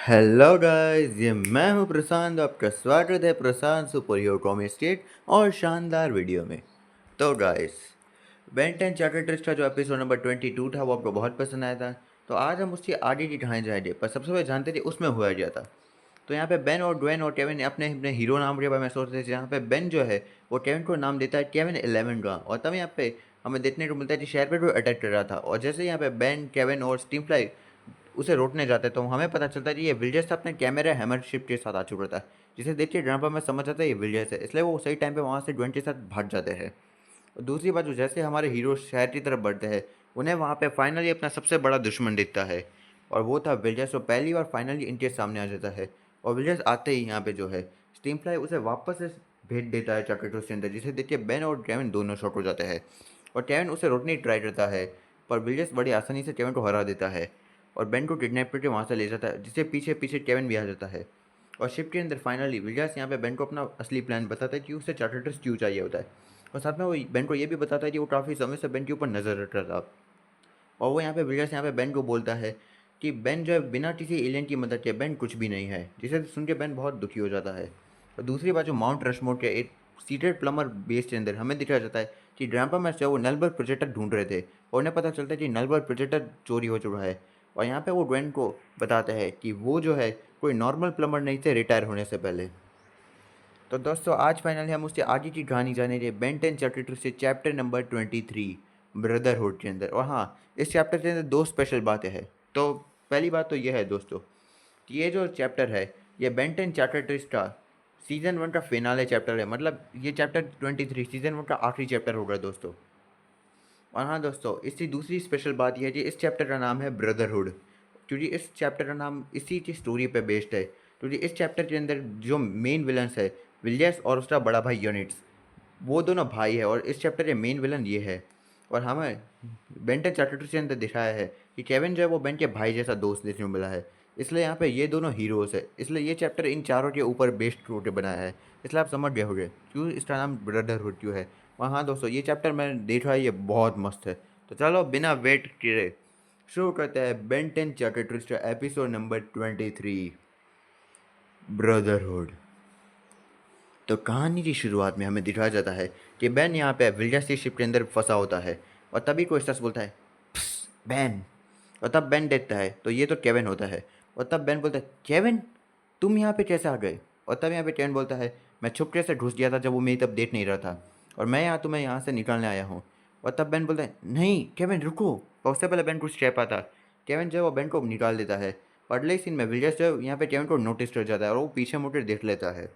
Hello guys, ये मैं हूं प्रशांत। आपका स्वागत है प्रशांत सुपर हीरो कॉमिक स्टेट और शानदार वीडियो में। तो गाइस, बेन 10 चार्टर ट्रिस्ट का जो एपिसोड नंबर 22 था वो आपको बहुत पसंद आया था। तो आज हम उसकी आगे की कहानी जाएंगे, पर सबसे पहले जानते थे उसमें हुआ क्या था। तो यहाँ पे बेन और ड्वेन और केविन अपने अपने हीरो नाम के बारे में सोच रहे थे। यहाँ पे बेन जो है वो केविन को नाम देता है केविन 11 का, और तब यहाँ पे हमें देखने को मिलता है कि शहर पे कोई अटैक कर रहा था। और जैसे यहाँ पे बेन, केविन और स्टीम फ्लाई उसे रोकने जाते तो हमें पता चलता है कि ये विल्जर्स अपने कैमरे हैमर शिप के साथ आ चुका था, जिसे देख के ग्रैंडपा में समझ आता है ये विल्जर्स है, इसलिए वो सही टाइम पे वहाँ से ड्वेन के साथ भाग जाते हैं। और दूसरी बात, जो जैसे हमारे हीरो शहर की तरफ बढ़ते हैं, उन्हें वहाँ पे फाइनली अपना सबसे बड़ा दुश्मन दिखता है, और वो था विल्जर्स। तो पहली बार फाइनली इनके सामने आ जाता है, और विल्जर्स आते ही यहाँ पे जो है स्टीम फ्लाई उसे वापस से भेज देता है चैकेटोस के अंदर, जिसे देख के बेन और केविन दोनों शॉक हो जाते हैं। और केविन उसे रोकने की ट्राई करता है, पर विल्जर्स बड़ी आसानी से केविन को हरा देता है और बेन को किडनैप करके वहाँ से ले जाता है, जिससे पीछे पीछे केविन भी आ जाता है। और शिप के अंदर फाइनली विल्जर्स यहाँ पे बेन को अपना असली प्लान बताता है कि उसे चार्टर्स क्यों चाहिए होता है, और साथ में वो बेन को ये भी बताता है कि वो काफ़ी समय से बेन के ऊपर नज़र रख रहा था। और वो यहाँ पे विल्जर्स यहाँ पे बेन को बोलता है कि बेन जो है बिना किसी एलियन की मदद के बेन कुछ भी नहीं है, जिसे सुन के बेन बहुत दुखी हो जाता है। और दूसरी बात, जो माउंट रशमोर के एक सीक्रेट प्लमर बेस के अंदर हमें दिखाया जाता है कि ग्रैंपा में जो है वो नलबर्ग प्रोजेक्टर ढूंढ रहे थे, और उन्हें पता चलता है कि नलबर्ग प्रोजेक्टर चोरी हो चुका है। और यहाँ पे वो ड्वेन को बताते हैं कि वो जो है कोई नॉर्मल प्लम्बर नहीं थे रिटायर होने से पहले। तो दोस्तों, आज फाइनली हम उससे आगे की कहानी जानेंगे बेन 10 चैप्टर 2 से चैप्टर नंबर 23 ब्रदरहुड के अंदर। और हाँ, इस चैप्टर के अंदर दो स्पेशल बातें हैं। तो पहली बात तो यह है दोस्तों कि ये जो चैप्टर है, ये बेन 10 चैप्टर 2 का सीज़न 1 का फिनाले चैप्टर है। मतलब ये चैप्टर 23 सीज़न 1 का आखिरी चैप्टर होगा दोस्तों। और हाँ दोस्तों, इसकी दूसरी स्पेशल बात यह है कि इस चैप्टर का नाम है ब्रदरहुड, क्योंकि इस चैप्टर का नाम इसी की स्टोरी पे बेस्ड है। क्योंकि इस चैप्टर के अंदर जो मेन विलन्स है विलियस और उसका बड़ा भाई यूनिट्स, वो दोनों भाई है, और इस चैप्टर के मेन विलन ये है। और हमें बेंटन चैप्टर के अंदर दिखाया है कि केविन जो है वो बेन के भाई जैसा दोस्त देखने को मिला है, इसलिए यहाँ पे ये दोनों हीरोज़ है। इसलिए ये चैप्टर इन चारों के ऊपर बेस्ड होकर बनाया है, इसलिए आप समझ गए होंगे क्यों इसका नाम ब्रदरहुड क्यों है। और हाँ दोस्तों, ये चैप्टर मैंने देखा है, ये बहुत मस्त है। तो चलो बिना वेट किए शुरू करते हैं Ben 10 chapter twister episode number 23 brotherhood. तो कहानी की शुरुआत में हमें दिखाया जाता है कि बेन यहाँ पे विल्जर्स की शिप के अंदर फंसा होता है, और तभी कोई शख्स बोलता है बेन। और तब बेन देखता है तो ये तो केविन होता है, और तब बेन बोलता है केविन तुम यहाँ पे कैसे आ गए। और तब यहाँ पे केविन बोलता है मैं छुपके से घुस गया था जब वो मेरी तब देख नहीं रहा था, और मैं यहाँ तुम्हें यहाँ से निकालने आया हूँ। और तब बेन बोलता है नहीं केविन रुको। और उससे पहले बेन कुछ कह पाता, केविन जो है वो बेन को निकाल देता है। और अगले सीन में विल्जर्स जो है यहाँ पे केविन को नोटिस कर जाता है, और वो पीछे मुड़कर देख लेता है।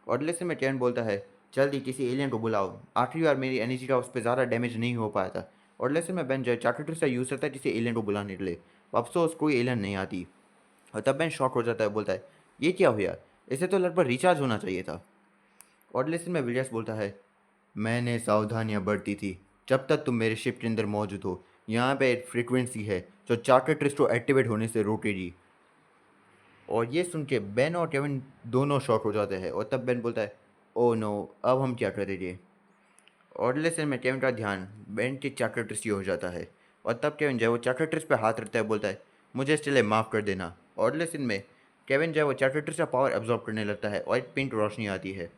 और अगले सीन में केविन बोलता है जल्दी किसी एलियन को बुलाओ, आखिरी बार मेरी एनर्जी का उस पर ज़्यादा डैमेज नहीं हो पाया था। और अगले सीन में बेन जो है चार्टर से यूज़ करता है किसी एलियन को बुलाने के लिए। अफसोस कोई एलियन नहीं आती। और तब बेन शॉक हो जाता है, बोलता है ये क्या हुआ, इसे तो लगभग रिचार्ज होना चाहिए था। और अगले सीन में विलियस बोलता है मैंने सावधानियां बरती थी जब तक तुम मेरे शिप के अंदर मौजूद हो। यहाँ पे एक फ्रिक्वेंसी है जो चार्टर ट्रिस्ट को एक्टिवेट होने से रोकेगी। और ये सुन के बेन और केविन दोनों शॉक हो जाते हैं, और तब बेन बोलता है ओ नो, अब हम क्या करेंगे। और लेसन में केविन का ध्यान बेन के चैक्टर ट्रिस्ट हो जाता है, और तब केविन जो है वो चैक्टर ट्रिस्ट पे हाथ रखता है, बोलता है मुझे इसके लिए माफ़ कर देना। और लेसन में केविन जो है वो चैक्टर ट्रिस्ट का पावर एब्जॉर्ब करने लगता है, और एक पिंक रोशनी आती है।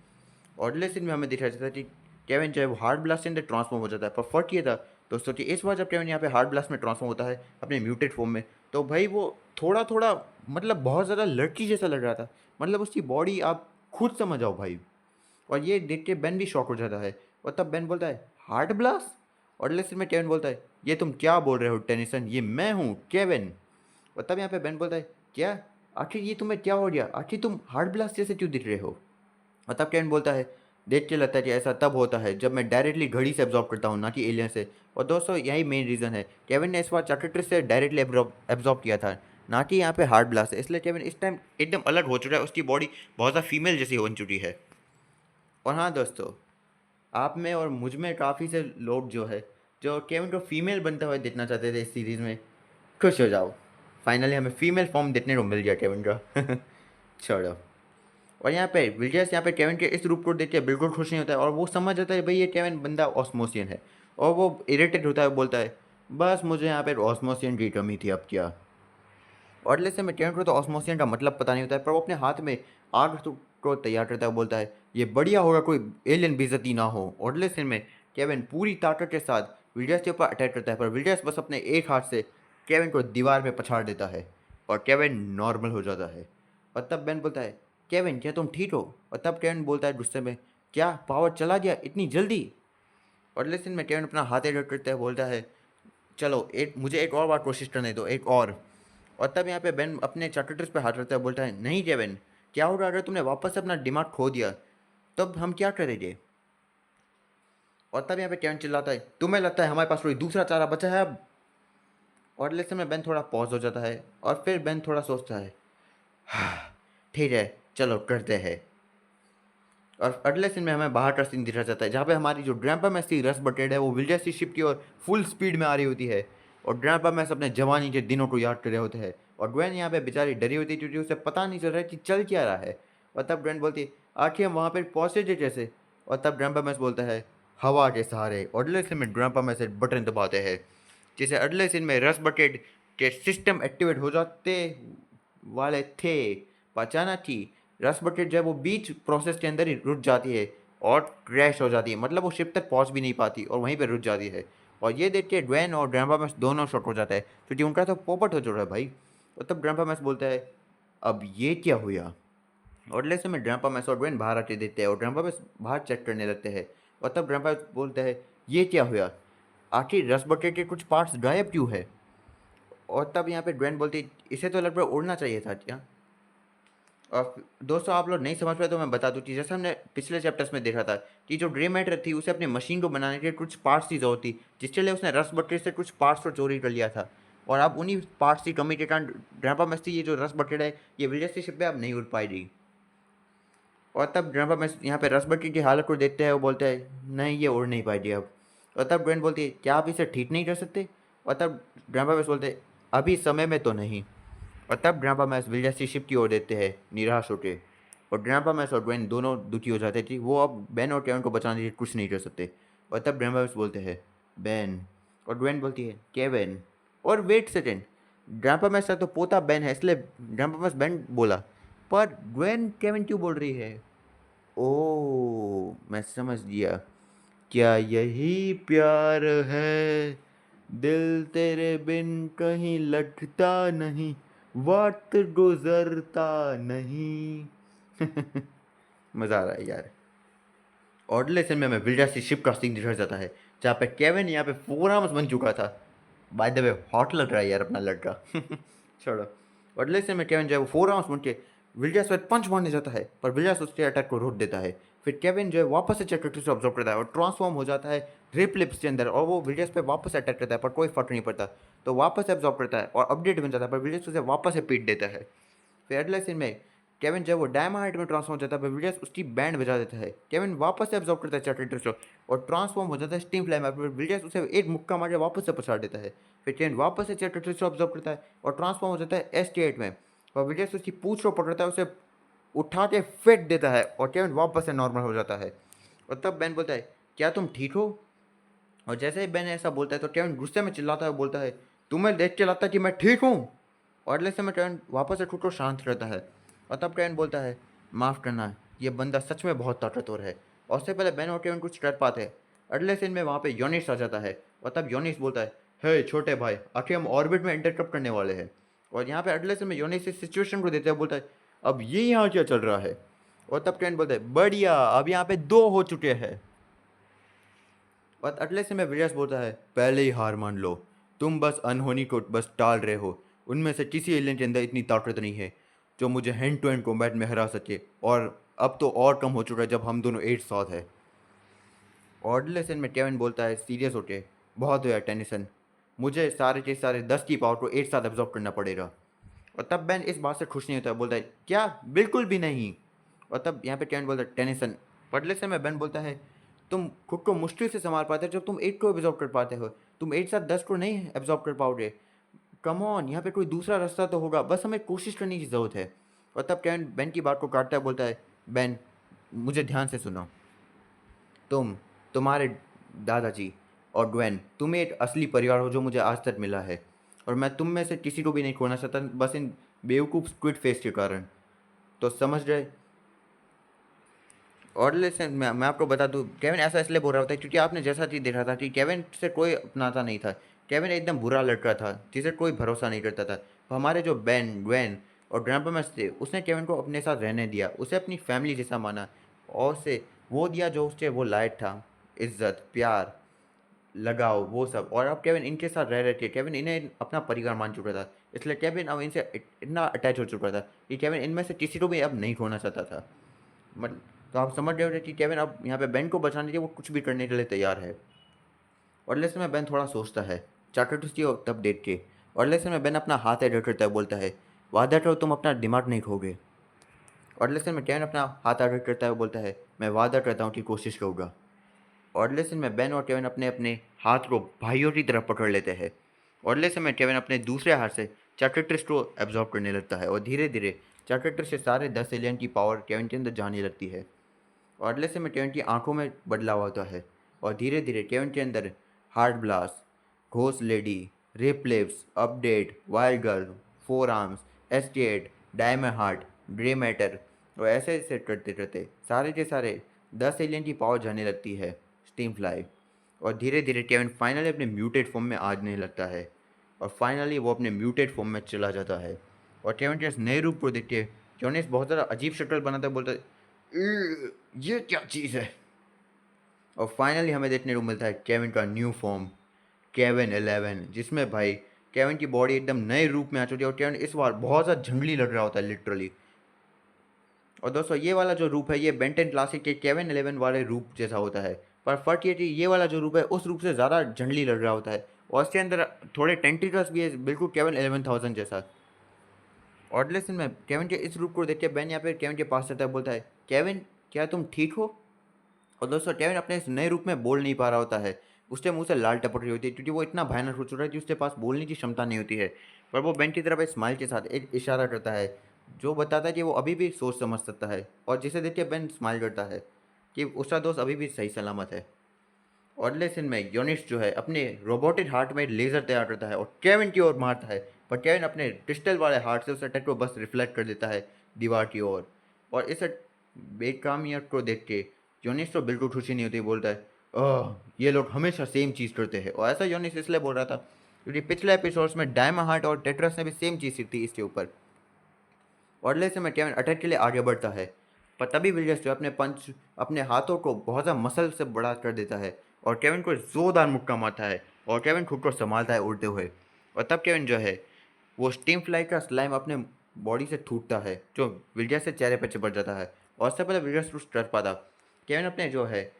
और अगले सीन में हमें दिखाया जाता है कि केविन जो है वो हार्ड ब्लास्ट के अंदर ट्रांसफॉर्म हो जाता है। पर फर्क ये था दोस्तों कि इस बार जब केविन यहाँ पे हार्ड ब्लास्ट में ट्रांसफॉर्म होता है अपने म्यूटेड फॉर्म में, तो भाई वो थोड़ा थोड़ा मतलब बहुत ज़्यादा लड़की जैसा लग रहा था। मतलब उसकी बॉडी आप खुद समझ आओ भाई। और ये देख के बेन भी शॉक हो जाता है, और तब बेन बोलता है हार्ड ब्लास्ट। और अगले सीन में केविन बोलता है ये तुम क्या बोल रहे हो टेनिसन, ये मैं हूँ केविन। और तब यहाँ पे बेन बोलता है क्या, आखिर ये तुम्हें क्या हो गया, आखिर तुम हार्ड ब्लास्ट जैसे क्यों दिख रहे हो। और तब केविन बोलता है देख के लगता है कि ऐसा तब होता है जब मैं डायरेक्टली घड़ी से एब्जॉर्ब करता हूँ, ना कि एलियन से। और दोस्तों यही मेन रीज़न है, केविन ने इस बार चैक्टर से डायरेक्टली एब्जॉर्ब किया था, ना कि यहाँ पे हार्ड ब्लास्ट है। इसलिए केविन इस टाइम एकदम अलग हो चुका है, उसकी बॉडी बहुत ज़्यादा फीमेल जैसी बन चुकी है। और हाँ दोस्तों, आप में और मुझ में काफ़ी से लोग जो है जो केविन को फीमेल बनते हुए देखना चाहते थे इस सीरीज़ में, खुश हो जाओ, फाइनली हमें फीमेल फॉर्म देखने को मिल गया केविन का। छोड़ो। और यहाँ पे विलियस यहाँ पे केविन के इस रूप को देख के बिल्कुल खुश नहीं होता है, और वो समझ जाता है भाई ये केविन बंदा ऑस्मोसियन है। और वो इरिटेट होता है, बोलता है बस मुझे यहाँ पे ऑस्मोसियन की कमी थी, अब क्या। और लेसन में टेन को तो ऑस्मोसियन का मतलब पता नहीं होता है, पर वो अपने हाथ में आग को तैयार करता है। वो बोलता है ये बढ़िया होगा कोई एलियन बेइज्जती ना हो। और लेसन में केविन पूरी ताकत के साथ विलियर्स के ऊपर अटैक करता है, पर विलियर्स बस अपने एक हाथ से केविन को दीवार में पछाड़ देता है और केविन नॉर्मल हो जाता है। और तब बेन बोलता है केविन क्या तुम ठीक हो? और तब केविन बोलता है गुस्से में क्या पावर चला गया इतनी जल्दी? और लेसन में केविन अपना हाथ एडट करता है, बोलता है चलो मुझे एक और बार कोशिश करने दो, एक और तब यहाँ पे बेन अपने चार्टर्स पे हाथ रखता है, बोलता है नहीं केविन, क्या होगा अगर तुमने वापस से अपना दिमाग खो दिया, तब हम क्या करेंगे? और तब यहाँ पे केविन चिल्लाता है तुम्हें लगता है हमारे पास कोई दूसरा चारा बचा है अब? और लेसन में बेन थोड़ा पॉज हो जाता है और फिर बेन थोड़ा सोचता है ठीक है चलो करते हैं। और अगले सीन में हमें बाहर का सीन दिखा जाता है, जहाँ पे हमारी जो ग्रैंपा मैस थी रस बटेड है, वो विल्जर्स की शिप की ओर फुल स्पीड में आ रही होती है। और ग्रैंपा मैस अपने जवानी के दिनों को याद कर रहे होते हैं। और ग्वेन यहाँ पे बेचारी डरी होती है क्योंकि उसे पता नहीं चल रहा है कि चल क्या रहा है। और तब ग्वेन बोलती है आखिर हम वहाँ पर पहुँचे थे कैसे? और तब ग्रैंपा मैस बोलता है हवा के सहारे। और अगले सीन में ग्रैंपा मैस एक बटन दबाते हैं, जिसे अगले सीन में रस बकेट के सिस्टम एक्टिवेट हो जाते वाले थे। अचानक ही रस बकेट जो है वो बीच प्रोसेस के अंदर ही रुक जाती है और क्रैश हो जाती है, मतलब वो शिप तक पहुंच भी नहीं पाती और वहीं पे रुक जाती है। और ये देख के ड्वेन और ग्रैंपा मैक्स दोनों शॉक हो जाता है क्योंकि उनका तो पोपट हो चुका है भाई। और तब ग्रैंपा मैक्स बोलता है अब ये क्या हुआ? और लेसे में ग्रैंपा मैक्स और ड्वेन बाहर आके देते हैं और ग्रैंपा मैक्स बाहर चेक करने लगते हैं। और तब ग्रैंपा बोलता है ये क्या हुआ, आखिर रस बकेट के कुछ पार्ट्स गायब क्यों है? और तब यहाँ पे ड्वेन बोलती है इसे तो लगभग उड़ना चाहिए था क्या? और दोस्तों आप लोग नहीं समझ पाए तो मैं बता दूँ कि जैसे हमने पिछले चैप्टर्स में देखा था कि जो ग्रे मैटर थी उसे अपनी मशीन को बनाने के लिए कुछ पार्ट्स की जरूरत थी, जिसके लिए उसने रस बकेट से कुछ पार्ट्स को चोरी कर लिया था। और अब उन्हीं पार्ट्स की कमी के कारण ग्रैंपा मैक्स ये जो रस बकेट है ये विजय की शिप पे अब नहीं उड़ पाएगी। और तब ग्रैंपा मैक्स यहाँ पे रस बकेट की हालत को देखते हैं, वो बोलते हैं नहीं ये उड़ नहीं पाएगी अब। और तब ग्वेन बोलती है क्या आप इसे ठीक नहीं कर सकते? और तब ग्रैंपा मैक्स बोलते हैं अभी समय में तो नहीं। और तब ग्रैंपा मैक्स विलियर्स की शिप की ओर देते हैं निराश होकर। और ग्रैंपा मैक्स और ग्वेन दोनों दुखी हो जाते थे, वो अब बेन और केविन को बचाने के लिए कुछ नहीं कर सकते। और तब ग्रैंपा मैक्स बोलते हैं बेन, और ग्वेन बोलती है केविन। और वेट सेकेंड, ग्रैंपा मैक्स का तो पोता बेन है, इसलिए ग्रैंपा मैक्स बेन बोला, पर ग्वेन केविन क्यों बोल रही है? ओ मैं समझ गया, क्या यही प्यार है? दिल तेरे बिन कहीं लटता नहीं, वक्त गुजरता नहीं। मज़ा आ रहा है यार। और लेसन में विल्डर्स की शिप का सीन दिखा जाता है, जहाँ पे केविन यहाँ पे 4 आर्म्स बन चुका था। बाय द वे हॉट लग रहा है यार अपना लड़का। छोड़ो। और लेसन में केविन जो है वो 4 आर्म्स बन के विल्डर्स पर पंच मारने जाता है, पर विल्डर्स उसके अटैक को रोक देता है। फिर केविन जो है वापस से चक्रवर्ती से ऑब्जर्व करता है और ट्रांसफॉर्म हो जाता है रिप लिप्स के अंदर, और वो विल्डर्स पे वापस अटैक करता है, पर कोई फर्क नहीं पड़ता। तो वापस एब्जॉर्ब करता है और अपडेट बन जाता है, पर विल्डर्स उसे वापस से पीट देता है। फिर अगले सीन में केविन जब वो डायमाइट में ट्रांसफॉर्म हो जाता है, विलियर्स उसकी बैंड बजा देता है। केविन वापस से एब्जॉर्ब करता है चैटर को और ट्रांसफॉर्म हो जाता है स्टीम फ्लेम में। विलियर्स उसे एक मुक्का मार के वापस से पछाड़ देता है। फिर केविन वापस से चैटर को ऑब्जॉर्व करता है और ट्रांसफॉर्म हो जाता है ST8 में। और विलियर्स उसकी पूंछ को पकड़ता है, उसे उठा के फेंक देता है और केविन वापस से नॉर्मल हो जाता है। और तब बेन बोलता है क्या तुम ठीक हो? और जैसे ही बेन ऐसा बोलता है तो केविन गुस्से में चिल्लाता है, बोलता है तुम्हें देख के लगता है कि मैं ठीक हूँ? और अगले समय केविन वापस से खुद को शांत रहता है। और तब केविन बोलता है माफ़ करना, ये बंदा सच में बहुत ताकतवर है। और उससे पहले बेन और केविन कुछ कर पाते हैं, अगले सीन में वहाँ पे योनिस आ जाता है। और तब योनिस बोलता है हे छोटे भाई, आखिर हम ऑर्बिट में इंटरकप करने वाले हैं। और यहाँ पे अगले सीन में योनिस इस सिचुएशन को देते हैं, बोलता है अब ये यहाँ क्या चल रहा है? और तब केविन बोलता है बढ़िया, अब यहाँ पे 2 हो चुके हैं। और अगले से में विलियर्स बोलता है पहले ही हार मान लो, तुम बस अनहोनी को बस टाल रहे हो। उनमें से किसी एलियन के अंदर इतनी ताकत नहीं है जो मुझे हैंड टू हैंड कॉम्बैट में हरा सके, और अब तो और कम हो चुका है जब हम दोनों एक साथ हैं। और अगले सीन में केविन बोलता है सीरियस होके बहुत हुआ टेनिसन, मुझे सारे के सारे 10 की पावर को एक साथ एब्जॉर्ब करना पड़ेगा। और तब बेन इस बात से खुश नहीं होता है, बोलता है क्या बिल्कुल भी नहीं। और तब यहाँ पे केविन बोलता है टेनिसन। पटले से में बेन बोलता है तुम खुद को मुश्किल से संभाल पाते हो जब तुम एक को एब्जॉर्ब कर पाते हो, तुम एक साथ 10 को नहीं एब्जॉर्ब कर पाओगे। कम ऑन, यहाँ पे कोई दूसरा रास्ता तो होगा, बस हमें कोशिश करने की ज़रूरत है। और तब केविन बेन की बात को काटता है, बोलता है बेन मुझे ध्यान से सुनो, तुम्हारे दादाजी और ग्वेन, तुम एक असली परिवार हो जो मुझे आज तक मिला है। और मैं तुम में से किसी को भी नहीं खोना चाहता, बस इन बेवकूफ़ स्क्विड फेस के कारण। तो समझ रहे। और लेकिन मैं आपको बता दूं, केविन ऐसा इसलिए बोल रहा होता है क्योंकि आपने जैसा चीज़ देखा था कि केविन से कोई अपनाता नहीं था। केविन एकदम बुरा लड़का था जिसे कोई भरोसा नहीं करता था। तो हमारे जो बेन, ग्वेन और ग्रैंडपामेस थे, उसने केविन को अपने साथ रहने दिया, उसे अपनी फैमिली जैसा माना और उसे वो दिया जो उससे वो लायक था। इज्जत, प्यार, लगाव, वो सब। और अब केविन इनके साथ रह रहे थे, केविन इन्हें अपना परिवार मान चुका था। इसलिए केविन अब इनसे इतना अटैच हो चुका था कि केविन इनमें से किसी को भी अब नहीं खोना चाहता था। मतलब, तो आप समझ रहे हो कि केविन अब यहाँ पे बेन को बचाने के लिए वो कुछ भी करने के लिए तैयार है। और लेसन में बेन थोड़ा सोचता है चार्टर टूस्टी और तब देख के। और लेसन में बेन अपना हाथ एडर करता है, बोलता है, वादा करो तुम अपना दिमाग नहीं खोगे। और लेसन में केविन अपना हाथ एडर करता है, बोलता है, मैं वादा करता हूँ कि कोशिश करूँगा। और लेसन में बेन और केविन अपने अपने हाथ को भाइयों की तरफ पकड़ लेते हैं। और लेसन में केविन अपने दूसरे हाथ से चार्टर ट्रिस्ट को एब्जॉर्ब करने लगता है और धीरे धीरे चार्टर ट्रिस्ट से सारे 10 एलियन की पावर केविन के अंदर जाने लगती है। और लेसन में केविन की आंखों में बदलाव होता है और धीरे धीरे केविन के अंदर हार्ट ब्लास्ट, घोस्ट लेडी, रिप्लेव्स, update, wild girl, four arms, estate, diamond heart, grey matter और ऐसे ऐसे करते करते सारे के सारे 10 एलियन की पावर जाने लगती है स्टीम फ्लाई। और धीरे धीरे केविन फाइनली अपने म्यूटेड फॉर्म में आने लगता है और फाइनली वो अपने म्यूटेड फॉर्म में चला जाता है। और केविन के इस नए रूप को देख के जॉनेस बहुत ज़्यादा अजीब शक्ल बनाता है, बोलता है, ये क्या चीज़ है?" और फाइनली हमें देखने को मिलता है केविन का न्यू फॉर्म, केविन 11, जिसमें भाई केविन की बॉडी एकदम नए रूप में आ चुकी है और केविन इस बार बहुत ज़्यादा जंगली लग रहा होता है लिटरली। और दोस्तों ये वाला जो रूप है ये बेंटन क्लासिक के केविन 11 वाले रूप जैसा होता है, पर फर्क ये कि ये वाला जो रूप है उस रूप से ज़्यादा जंगली लग रहा होता है और उसके अंदर थोड़े टेंटिकल्स भी है, बिल्कुल केविन 11,000 जैसा। और लेसन में केविन के इस रूप को देख के बेन यहाँ पे केविन के पास जाता है, बोलता है, केविन क्या तुम ठीक हो? और दोस्तों केविन अपने इस नए रूप में बोल नहीं पा रहा होता है, उसके मुंह से लाल टपक रही होती है क्योंकि वो इतना भयानक हो चुका है कि उसके पास बोलने की क्षमता नहीं होती है। पर वो बेन की तरफ एक स्माइल के साथ एक इशारा करता है जो बताता है कि वो अभी भी सोच समझ सकता है, और जिसे देख के बेन स्माइल करता है कि उसका दोस्त अभी भी सही सलामत है। और लेसन में योनिस जो है अपने रोबोटिक हार्ट में लेज़र तैयार करता है और केविन की ओर मारता है, पर केविन अपने क्रिस्टल वाले हार्ट से उस अटैक को बस रिफ्लेक्ट कर देता है दीवार की ओर। और इस बेकामियत को देख के योनिस तो बिल्कुल खुशी नहीं होती, बोलता है, ओह ये लोग हमेशा सेम चीज़ करते हैं। और ऐसा योनिस इसलिए बोल रहा था क्योंकि पिछले एपिसोड्स में डायमंड हार्ट और टेट्रस ने भी सेम चीज़ सीखी इसके ऊपर। और लेसन में केविन अटैक के लिए आगे बढ़ता है, पर तभी विलियर्स जो अपने पंच अपने हाथों को बहुत ज़्यादा मसल से बड़ा कर देता है और केविन को ज़ोरदार मुक्का मारता है और केविन खुद को संभालता है उड़ते हुए। और तब केविन जो है वो स्टीम फ्लाई का स्लाइम अपने बॉडी से टूटता है जो विलियर्स के चेहरे पर चिपट जाता है। और उससे पहले विलियर्स कुछ कर पाता, केविन अपने जो है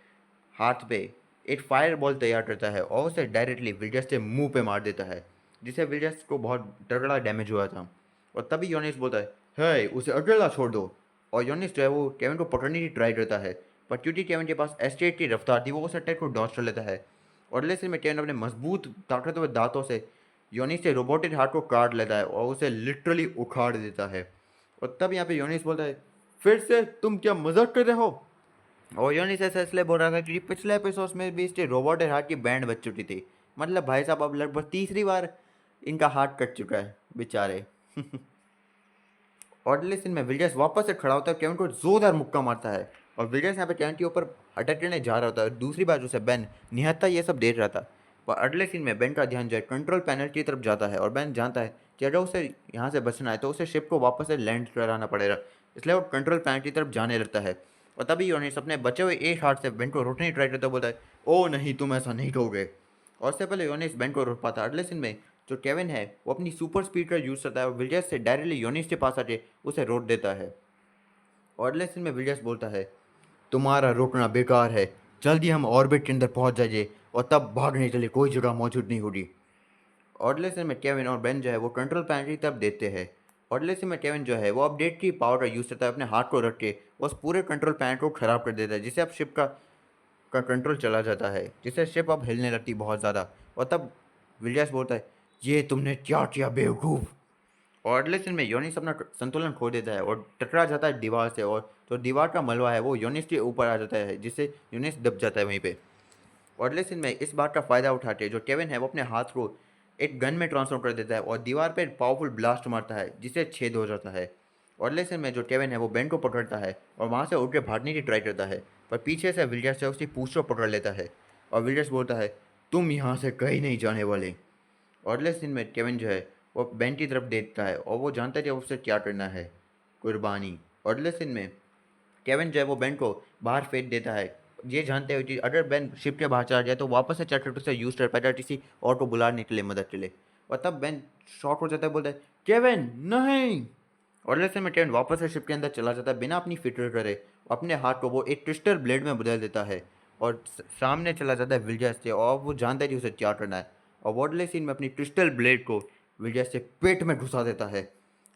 हाथ पे एक फायर बॉल तैयार करता है और उसे डायरेक्टली विलियर्स के मुंह पे मार देता है, जिससे विलियर्स को बहुत तगड़ा डैमेज हुआ था। और तभी योनिस बोलता है, हे उसे अकेला छोड़ दो। और योनिस जो है वो केविन को पकड़ने की ट्राई करता है, पर क्योंकि केविन के पास एस्टेट की रफ्तार थी वो उस अटैक को डॉज कर लेता है। और लेकिन में केविन अपने मजबूत ताकतवर दांतों से योनिस के रोबोटिक हार्ट को काट लेता है और उसे लिटरली उखाड़ देता है। और तब यहाँ पे योनिस बोलता है, फिर से तुम क्या मजाक कर रहे हो? और योनिस ऐसा इसलिए बोल रहा था क्योंकि पिछले एपिसोड्स में भी इसके रोबोटिक हार्ट की बैंड बच चुकी थी। मतलब भाई साहब अब लगभग तीसरी बार इनका हार्ट कट चुका है बेचारे। और लेकिन में विलियर्स वापस से खड़ा होता है, केविन को जोरदार मुक्का मारता है और विलियर्स यहाँ पे केविन के ऊपर अटैक करने जा रहा होता है। दूसरी बाजू से बेन निहत्था ये सब देख रहा था, पर अगले सीन में बेन का ध्यान जो है कंट्रोल पैनल की तरफ जाता है और बेन जानता है कि अगर उसे यहाँ से बचना है तो उसे शिप को वापस से लैंड कराना पड़ेगा, इसलिए वो कंट्रोल पैनल की तरफ जाने लगता है। और तभी योनिस अपने बचे हुए एक हाथ से बेन को रोकने की ट्राई करता है, बोलता है, ओ नहीं तुम ऐसा नहीं करोगे। और उससे पहले योनिस बेन को रोक पाता। अगले सीन में जो केविन है वो अपनी सुपर स्पीड का यूज़ करता है और विलियर्स से डायरेक्टली योनिस के पास आके उसे रोक देता है। और अगले सीन में विलियर्स बोलता है, तुम्हारा रोकना बेकार है, जल्दी हम ऑर्बिट के अंदर पहुंच जाइए और तब भागने के लिए कोई जगह मौजूद नहीं होगी। और अगले सीन में केविन और बेन जो है वो कंट्रोल पैनल की तरफ देखते हैं। और अगले सीन में केविन जो है वो अपडेट की पावर का यूज़ करता है, अपने हाथ को रख के उस पूरे कंट्रोल पैनल को ख़राब कर देता है, जिससे अब शिप का कंट्रोल चला जाता है, जिससे शिप अब हिलने लगती बहुत ज़्यादा। और तब विलियर्स बोलता है, ये तुमने क्या किया बेवकूफ़। और अगले सीन में योनिस अपना संतुलन खो देता है और टकरा जाता है दीवार से, और जो दीवार का मलबा है वो योनिस के ऊपर आ जाता है, जिससे योनिस दब जाता है वहीं पे। और अगले सीन में इस बात का फ़ायदा उठाते जो केविन है वो अपने हाथ को एक गन में ट्रांसफॉर्म कर देता है और दीवार पे पावरफुल ब्लास्ट मारता है जिससे छेद हो जाता है। और लेसन में जो केविन है वो बेन को पकड़ता है और वहाँ से उठ के भागने की ट्राई करता है, पर पीछे से विलियर्स से उसकी पूंछ को पकड़ लेता है और विलियर्स बोलता है, तुम यहाँ से कहीं नहीं जाने वाले। और लेसन में केविन जो है वो बेन की तरफ देखता है और वो जानता है कि उससे क्या करना है, कुर्बानी। और लेसन में केविन जो है वो बेन को बाहर फेंक देता है, ये जानते हुए कि अगर बेन शिप के बाहर चला जाए तो वापस से चैटर से यूज़ कर पाएगा किसी और को बुलाने के लिए, मदद के लिए। और तब बेन शॉक हो जाता है, बोलता है केविन नहीं। और जैसे में केविन वापस से शिप के अंदर चला जाता है बिना अपनी फिक्र करे, अपने हाथ को वो एक ट्विस्टर ब्लेड में बदल देता है और सामने चला जाता है विलियर्स से, और वो जानता है कि उसे क्या करना है। और वॉडले सीन में अपनी ट्विस्टर ब्लेड को विलियर्स से पेट में घुसा देता है।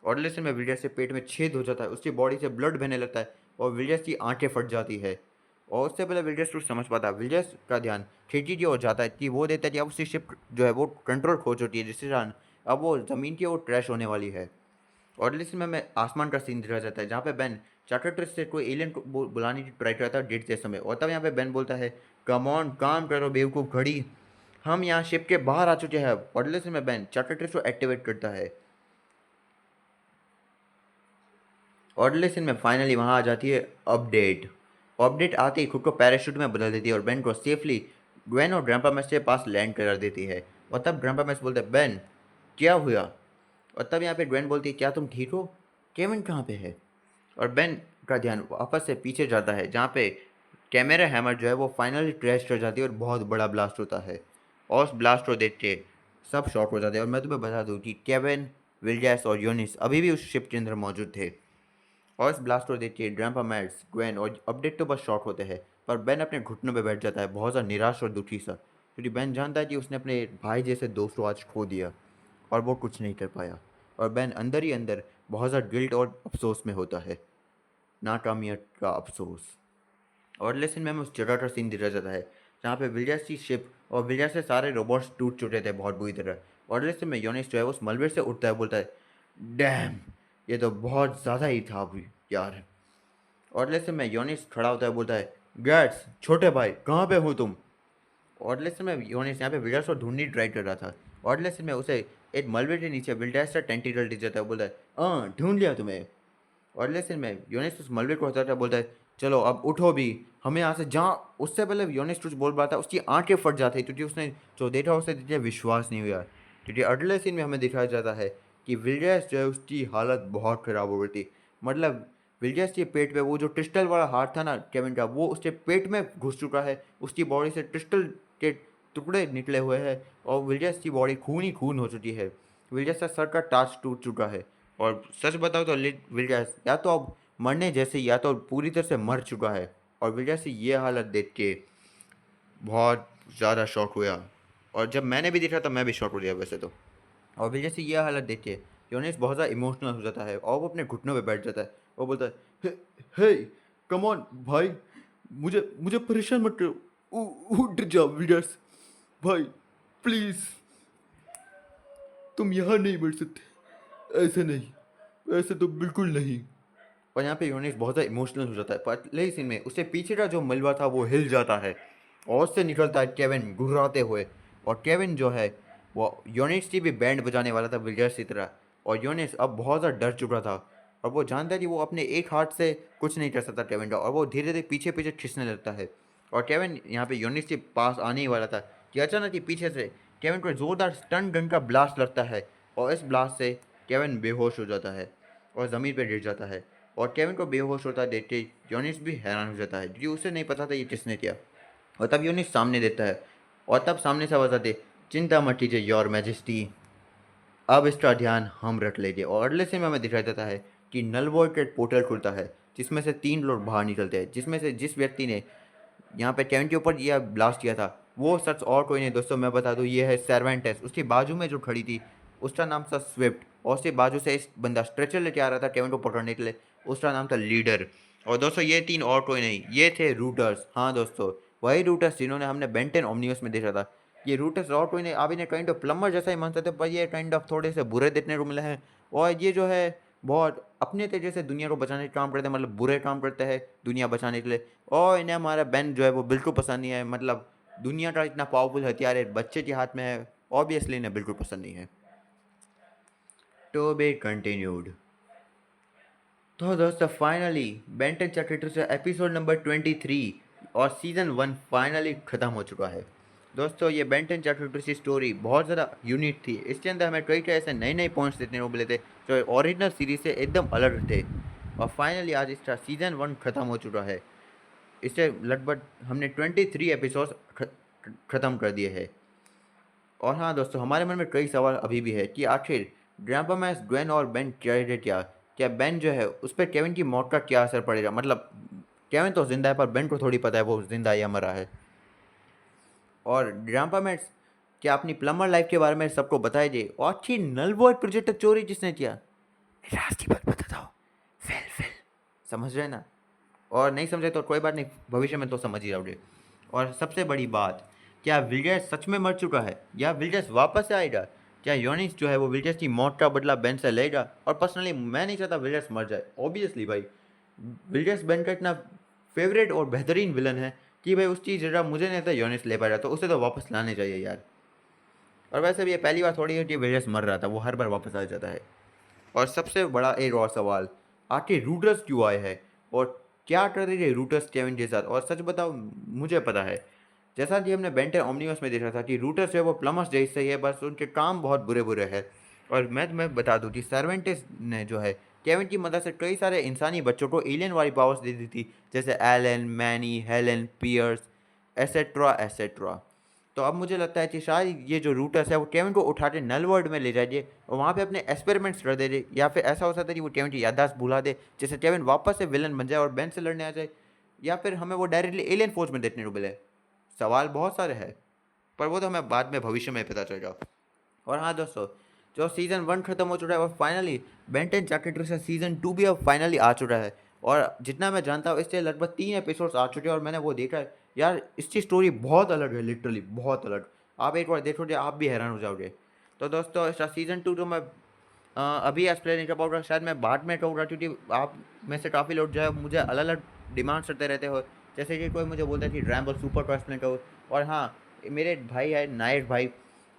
और लेसन में विलियर्स से पेट में छेद हो जाता है, उसकी बॉडी से ब्लड बहने लगता है और विलियर्स की आंखें फट जाती है। और उससे पहले विलियर्स कुछ समझ पाता है, विलियर्स का ध्यान खिड़की की ओर जाता है कि वो देता है कि अब उसकी शिप जो है वो कंट्रोल खो चुकी है, जिससे कारण अब वो ज़मीन की ओर क्रैश होने वाली है। और लिस्ट में हमें आसमान का सीन दिखाया जाता है जहाँ पे बेन चार्टर से कोई एलियन को बुलाने की ट्राई करता है डेट के समय। और तब यहाँ पे बेन बोलता है, कम ऑन काम करो बेवकूफ़ घड़ी, हम यहाँ शिप के बाहर आ चुके हैं। और लिस्ट में बेन चार्टर को एक्टिवेट करता है। ऑर्डरलेस में फाइनली वहाँ आ जाती है अपडेट। अपडेट आते ही खुद को पैराशूट में बदल देती है और बेन को सेफली ग्वेन और ग्रैंपा मैस के पास लैंड करा देती है। और तब ग्रैंपा मैस बोलते हैं, बेन क्या हुआ? और तब यहाँ पे ग्वेन बोलती है, क्या तुम ठीक हो? केविन कहाँ पे है? और बेन का ध्यान वापस से पीछे जाता है जहाँ पे कैमरा हैमर जो है वो फाइनली क्रैश कर जाती है और बहुत बड़ा ब्लास्ट होता है। और उस ब्लास्ट को देख के सब शॉक हो जाते हैं। और मैं तुम्हें बता दूँ कि केविन, विलियर्स और योनिस अभी भी उस शिप के अंदर मौजूद थे। और इस ब्लास्ट को देख के ग्रैंपा मैट्स, ग्वेन और अपडेट तो बस शॉक होते हैं, पर बेन अपने घुटनों पे बैठ जाता है बहुत ज़्यादा निराश और दुखी सा, क्योंकि बेन जानता है कि उसने अपने भाई जैसे दोस्त को आज खो दिया और वो कुछ नहीं कर पाया। और बेन अंदर ही अंदर बहुत ज़्यादा गिल्ट और अफसोस में होता है, नाकामियत का अफसोस। और लेसन में हमें उस जगह का सीन दिखाया जाता है जहाँ पे विलियर्स की शिप और विलियर्स से सारे रोबोट्स टूट चुके थे बहुत बुरी तरह। और लेसन में योनिस जो है उस मलबे से उठता है, बोलता है, डैम, ये तो बहुत ज़्यादा ही था अभी यार। और लेसन में योनिस खड़ा होता है, बोलता है, गैट्स छोटे भाई कहाँ पे हो तुम? और लेसन में योनिस यहाँ पे विलियर्स को ढूंढने ट्राई कर रहा था। और लेसन में उसे एक मलबे के नीचे विलियर्स का टेंटिकल दिख जाता है, बोलता है, हाँ ढूंढ लिया तुम्हें। और लेसन में योनिस उस मलबे को हटाता बोलता है, चलो अब उठो भी, हमें यहाँ से जहाँ। उससे पहले योनिस कुछ बोल रहा था, उसकी आंखें फट जाती क्योंकि उसने जो देखा उसे देखिए विश्वास नहीं हुआ। क्योंकि अगले सीन में हमें दिखाया जाता है कि विलियर्स जो है उसकी हालत बहुत ख़राब हो गई थी। मतलब विलियर्स के पेट पे वो जो क्रिस्टल वाला हार्ट था ना केविन का, वो उसके पेट में घुस चुका है, उसकी बॉडी से क्रिस्टल के टुकड़े निकले हुए हैं और विलियर्स की बॉडी खून ही खून हो चुकी है। विलियर्स का सर का ताज टूट चुका है। और सच बताओ तो विलियर्स या तो अब मरने जैसे या तो पूरी तरह से मर चुका है। और विलियर्स की ये हालत देख के बहुत ज़्यादा शॉक हुआ। और जब मैंने भी देखा तो मैं भी शॉक हो गया वैसे तो। और विलियर्स की ये हालत देख के योनिस बहुत ज़्यादा इमोशनल हो जाता है और वो अपने घुटनों पे बैठ जाता है। वो बोलता है, हे हे कम ऑन भाई, मुझे मुझे परेशान मत करो, उठ जाओ विलियर्स भाई, प्लीज़, तुम यहाँ नहीं बैठ सकते, ऐसे नहीं, ऐसे तो बिल्कुल नहीं। और यहाँ पे यूनिस बहुत ज़्यादा इमोशनल हो जाता है। पहले सीन में उससे पीछे का जो मलबा था वो हिल जाता है और उससे निकलता है केविन घुर्राते हुए। और केविन जो है वो यूनिस की भी बैंड बजाने वाला था विलियर्स की तरह। और यूनिस अब बहुत ज़्यादा डर चुका था और वो जानता है कि वो अपने एक हाथ से कुछ नहीं कर सकता केविन का, और वो धीरे धीरे पीछे पीछे खिंचने लगता है। और केविन यहाँ पे यूनिस के पास आने ही वाला था कि अचानक ही पीछे से केविन को जोरदार स्टन गन का ब्लास्ट लगता है और इस ब्लास्ट से केविन बेहोश हो जाता है और ज़मीन पर गिर जाता है। और केविन को बेहोश होता देख के योनिस भी हैरान हो जाता है क्योंकि उसे नहीं पता था ये किसने किया। और तब योनिस सामने देता है और तब सामने से आवाज़ आती है, चिंता मत कीजिए योर मैजेस्टी, अब इसका ध्यान हम रख लेंगे। और अगले से में हमें दिखाई देता है कि नलवॉर्ड का एक पोर्टल खुलता है जिसमें से 3 लोग बाहर निकलते हैं, जिसमें से जिस व्यक्ति ने यहाँ पे केविन के ऊपर यह ब्लास्ट किया था वो सच और कोई नहीं दोस्तों, मैं बता दूँ, ये है सर्वेंटेस। उसकी बाजू में जो खड़ी थी उसका नाम था स्विफ्ट, और उसके बाजू से इस बंदा स्ट्रेचर लेके आ रहा था केविन को पकड़ने के लिए, उसका नाम था लीडर। और दोस्तों ये 3 और कोई नहीं, ये थे रूटर्स। हाँ दोस्तों, वही रूटर्स जिन्होंने हमने बेंटन ओमनियस में देखा था। ये रूटर्स और कोई नहीं, आप इन्हें काइंड ऑफ प्लम्बर जैसा ही मान सकते, पर ये काइंड ऑफ थोड़े से बुरे देखने को मिले हैं। और ये जो है बहुत अपने तेजे से दुनिया को बचाने का काम करते हैं, मतलब बुरे काम करते हैं दुनिया बचाने के लिए। और इन्हें हमारा बेन जो है वो बिल्कुल पसंद नहीं है, मतलब दुनिया का इतना पावरफुल हथियार है बच्चे के हाथ में है, ऑब्वियसली इन्हें बिल्कुल पसंद नहीं है। To be continued. तो दोस्तों फाइनली बेन 10 चैप्टर 2 से एपिसोड नंबर 23 और सीज़न 1 फाइनली ख़त्म हो चुका है। दोस्तों ये बेन 10 चैप्टर 2 की स्टोरी बहुत ज़्यादा यूनिक थी। इसके अंदर हमें कई ऐसे नए नए पॉइंट्स देखने को मिले थे जो ओरिजिनल सीरीज से एकदम अलग थे। और फाइनली आज इसका सीज़न 1 ख़त्म हो चुका है। इससे लगभग हमने 23 एपिसोड्स ख़त्म कर दिए हैं। और हाँ दोस्तों, हमारे मन में कई सवाल अभी भी है कि आखिर ग्रैंपा मैक्स, ग्वेन और बेन क्या क्या बेन जो है उस पर केविन की मौत का क्या असर पड़ेगा। मतलब केविन तो जिंदा है पर बेन को थोड़ी पता है वो जिंदा या मरा है। और ग्रैंपा मैक्स क्या अपनी प्लम्बर लाइफ के बारे में सबको बताए दे। और अच्छी नल वॉइड प्रोजेक्ट चोरी जिसने किया, राज की बात बताता हूँ, फेल समझ रहे ना। और नहीं समझे तो कोई बात नहीं, भविष्य में तो समझ ही रहोगे। और सबसे बड़ी बात, क्या विल्जर्स सच में मर चुका है या विल्जर्स वापस से आएगा। क्या योनिस जो है वो विल्जर्स की मौत का बदला बेन से लेगा। और पर्सनली मैं नहीं चाहता विल्जर्स मर जाए। ऑब्वियसली भाई विल्जर्स बेन का इतना फेवरेट और बेहतरीन विलन है कि भाई उसकी जगह मुझे नहीं था योनिस ले पाएगा, तो उसे तो वापस लाने चाहिए यार। और वैसे भी ये पहली बार थोड़ी है कि विल्जर्स मर रहा था, वो हर बार वापस आ जाता है। और सबसे बड़ा एक और सवाल, आखिर रूटर्स क्यों आए हैं और क्या कर रहे थे रूटर्स केविन के साथ। और सच बताओ मुझे पता है, जैसा कि हमने बेंटन ओमनिवर्स में देखा था कि रूटर्स है वो प्लमर्स जैसे ही है, बस उनके काम बहुत बुरे बुरे हैं। और मैं बता दूं कि सर्वेंटेस ने जो है केविन की मदद से कई सारे इंसानी बच्चों को एलियन वाली पावर्स दे दी थी, जैसे Allen, Manny, Helen, Pierce, etcetera etcetera. तो अब मुझे लगता है कि शायद ये जो रूटर्स है वो केविन को उठा के नल वर्ल्ड में ले जाइए और वहाँ पे अपने एक्सपेरिमेंट्स कर दे, या फिर ऐसा हो सकता है कि वो केविन की याददाश्त भुला दे, जिससे केविन वापस से विलन बन जाए और बेन से लड़ने आ जाए, या फिर हमें वो डायरेक्टली एलियन फोर्स में देखने को मिले। सवाल बहुत सारे हैं पर वो तो हमें बाद में भविष्य में पता चलेगा। और हाँ दोस्तों, जो सीज़न 1 खत्म हो चुका है और फाइनली बेन 10 चैप्टर से सीज़न 2 भी अब फाइनली आ चुका है। और जितना मैं जानता हूँ इससे लगभग 3 एपिसोड्स आ चुके हैं और मैंने वो देखा है यार, इसकी स्टोरी बहुत अलग है, लिटरली बहुत अलग। आप एक बार देखोगे आप भी हैरान हो जाओगे। तो दोस्तों इसका सीज़न 2 तो मैं अभी एक्सप्लेन नहीं कर पाऊँगा, शायद मैं बाद में कहूँगा, क्योंकि आप में से काफ़ी लोग जो है मुझे अलग अलग डिमांड्स करते रहते हो। जैसे कि कोई मुझे बोलता है कि रैम्बो सुपर को एक्सप्लेन करो। और हाँ, मेरे भाई है नायक भाई,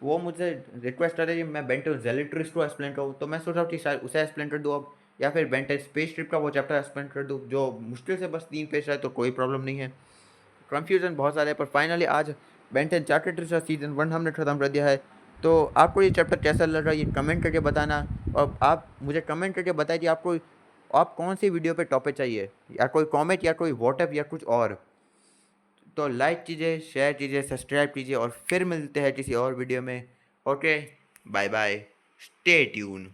वो मुझे रिक्वेस्ट कर रहे कि मैं बेंटन जेलिट्रिस को एक्सप्लेन करूँ, तो मैं सोच रहा हूँ कि शायद उसे एक्सप्लेन कर दूँ अब, या फिर बेंटन स्पेस ट्रिप का वो चैप्टर एक्सप्लेन कर दूँ जो मुश्किल से बस 3 पेज है, तो कोई प्रॉब्लम नहीं है। कन्फ्यूज़न बहुत सारे हैं पर फाइनली आज बेंटन चैप्टर का सीज़न 1 हमने ख़त्म कर दिया है। तो आपको ये चैप्टर कैसा लग रहा है ये कमेंट करके बताना। और आप मुझे कमेंट करके बताइए कि आपको आप कौन सी वीडियो पे टॉपिक चाहिए, या कोई कॉमेंट या कोई व्हाट्सएप या कुछ और। तो लाइक कीजिए, शेयर कीजिए, सब्सक्राइब कीजिए और फिर मिलते हैं किसी और वीडियो में। Okay, bye bye, stay tune.